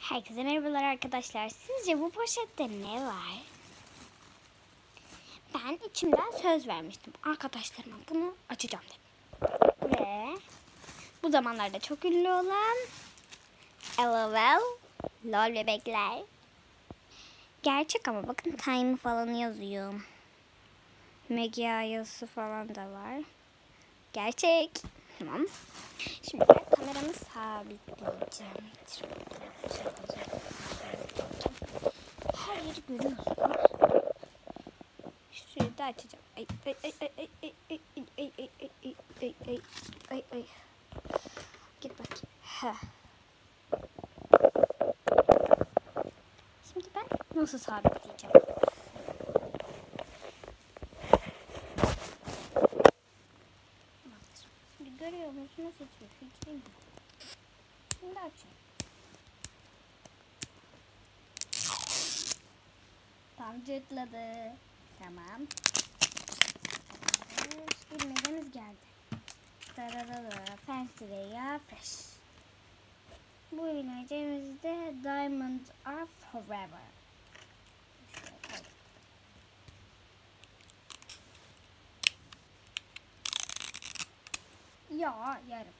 Herkese merhabalar arkadaşlar. Sizce bu poşette ne var? Ben içimden söz vermiştim. Arkadaşlarıma bunu açacağım dedim. Ve bu zamanlarda çok ünlü olan LOL, LOL bebekler. Gerçek ama bakın time falan yazıyor. Megia yazısı falan da var. Gerçek. Tamam. Şimdi ben kameramı sabitleyeceğim. Her yeri görüyorsunuz. Şurayı da açacağım. Ay. Git bakayım. Ha. Şimdi ben nasıl sabitleyeceğim? Şimdi görüyor musunuz? Hiçbir fikrim yok. Şimdi açayım. Tam cırtladı. Tamam. Bilmecemiz geldi. Fancy veya fresh. Bu bilmecemizde diamonds are forever. Ya yarım.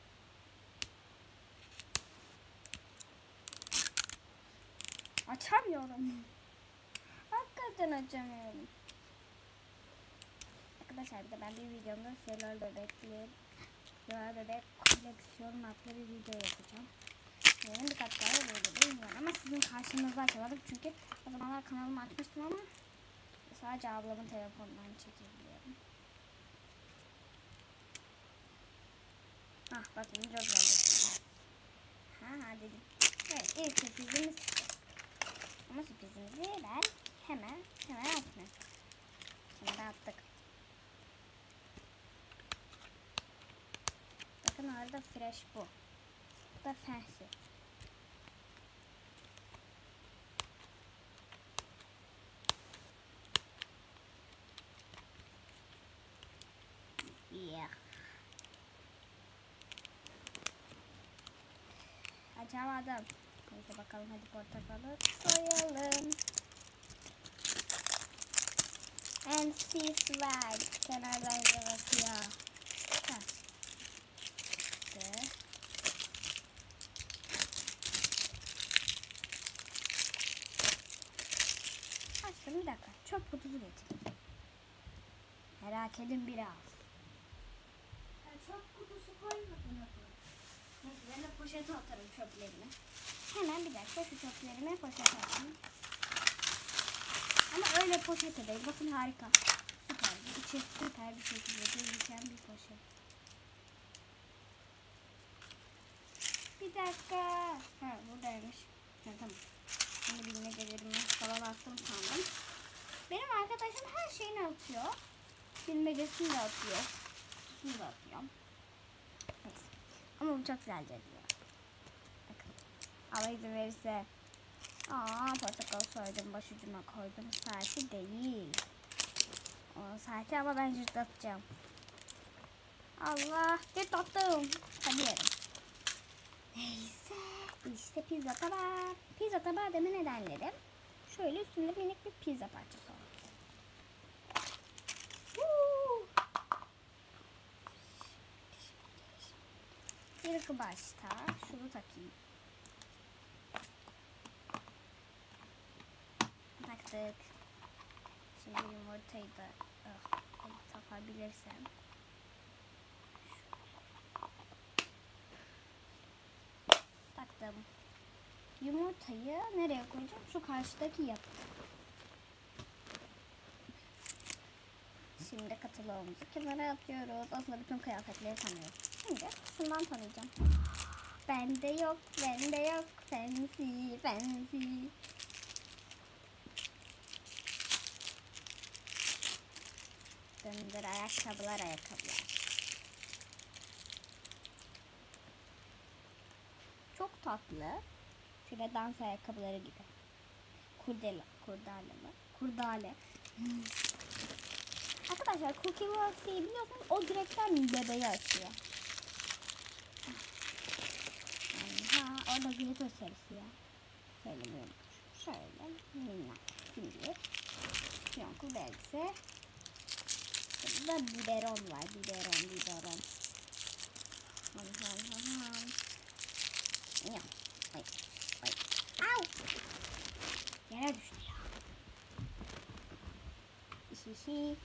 Açamıyorum. Hakikaten açamıyorum. Arkadaşlar bir de ben bir videomda LOL bebek koleksiyon adlı bir video yapacağım. Benim birkaç tane böyle bilmiyorum ama sizin karşınızda açamadım çünkü o zamanlar kanalımı açmıştım ama sadece ablamın telefonundan çekebiliyorum. Ah bakın çok güzel. Ha dedim. Evet ilk sürprizimiz çıktı. Ama sürprizimizi ben hemen atmıyorum. Şimdi attık. Bakın orada fresh bu. Bu da fancy. Yeah. Açamadım. Neyse bakalım hadi portakalı soyalım. And see swag. Kenardan bakıyor. Ha. İşte. Açtım bir dakika. Çöp kutusu getirdim. Merak edin biraz. Çöp kutusu koymadım. Neyse ben de poşete atarım çöplerimi. Hemen bir dakika şu çöplerimi poşete atayım. Ama öyle poşete değil. Bakın harika. Süper. İçi süper bir şekilde gözüken bir poşet. Bir dakika. Ha buradaymış. Ha, tamam. Şimdi bilmecelerimi falan attım sandım. Benim arkadaşım her şeyini atıyor. Bilmecesini de atıyor. Kutusunu da atıyor. Neyse. Ama bu çok güzel geliyor. Bakın. Allah izin verirse. Portakal soydum. Başucuma koydum. Saati değil. O saati ama ben cırtlatacağım. Allah. Cırtlattım. Hadi yerim. Neyse. İşte pizza tabağı. Pizza tabağı deme nedenlerim. Şöyle üstünde minik bir pizza parçası var. İlk başta şunu takayım. Taktık. Şimdi yumurtayı da takabilirsem. Taktım. Yumurtayı nereye koyacağım? Şu karşıdaki yapı. Şimdi katılığımızı kenara atıyoruz. Aslında bütün kıyafetleri tanıyoruz. Şimdi şundan tanıyacağım. Bende yok. Fancy, fancy. Döndür ayakkabılar. Çok tatlı. Şöyle dans ayakkabıları gibi. Kurdale. Arkadaşlar Cookie Wax'ı biliyorsunuz o direkten bebeği açıyor. Orada glitter serisi ya. Şöyle minnak. Şimdi fiyonklu belgesi. Burada biberon var. Biberon. Ay. Au. Yere düştü ya. Şişi.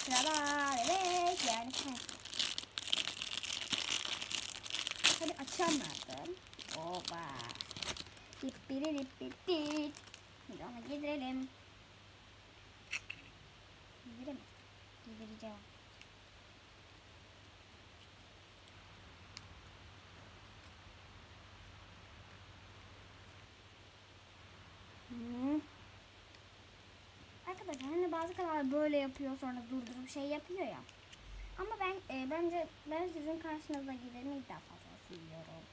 Sırada bebek yani. Hadi açalım nereden? Oba. Dip. Şimdi onu giydirelim. Giydireceğim. Arkadaşlar hani bazı kanallar böyle yapıyor sonra durdurup şey yapıyor ya. Ama bence ben sizin karşınıza giderim ilk defa seviyorum.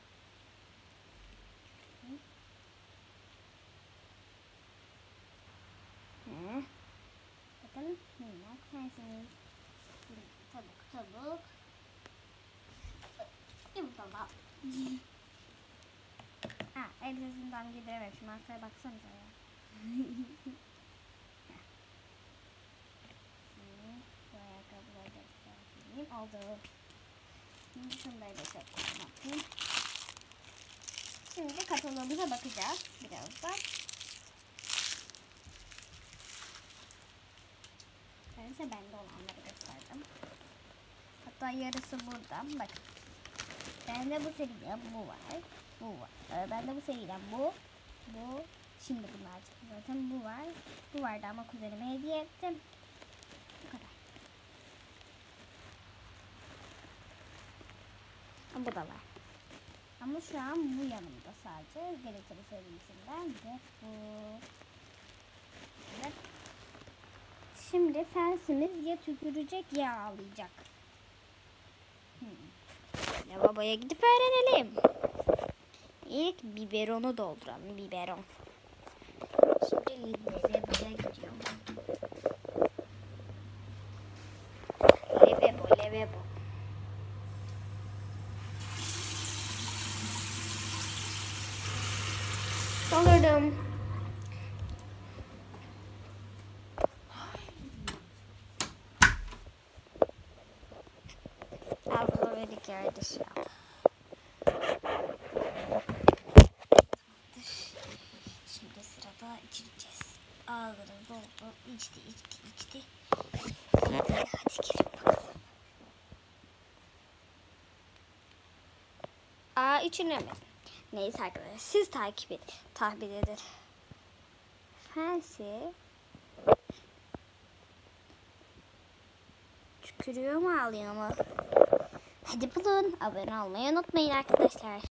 Bakın minnak sensiniz. Tabuk. Yumurtalar. Elbisesinden giderememişim. Arkaya baksanıza ya. Bu ayakkabıları da çıkartayım. Oldu. Şimdi şunları da çıkartayım. Şimdi katalogumuza bakacağız birazdan. Ben ise bende olanları göstereceğim. Hatta yarısı burada. Bakın. Bende bu seriden bu var. Bende bu seriden bu. Şimdi bunlar çıktı zaten. Bu var. Bu vardı ama kuzenime hediye ettim. Bu kadar. Bu da var. Ama şu an bu yanımda sadece. Gerekli serisinden ve bu. Evet. Şimdi fensimiz ya tükürecek ya ağlayacak. Lavaboya gidip öğrenelim. İlk biberonu dolduralım. Biberon. Şimdi lavaboya gidiyorum. Lavabo. Doldurdum. Alfabetik yerde şu an. Şimdi sırada içireceğiz. Ağzınız doldu. İçti. Hadi gelin bakalım. İçinemedim. Neyse arkadaşlar siz tahmin edin. Fancy tükürüyor mu ağlıyor mu? Hadi bulun. Abone olmayı unutmayın arkadaşlar.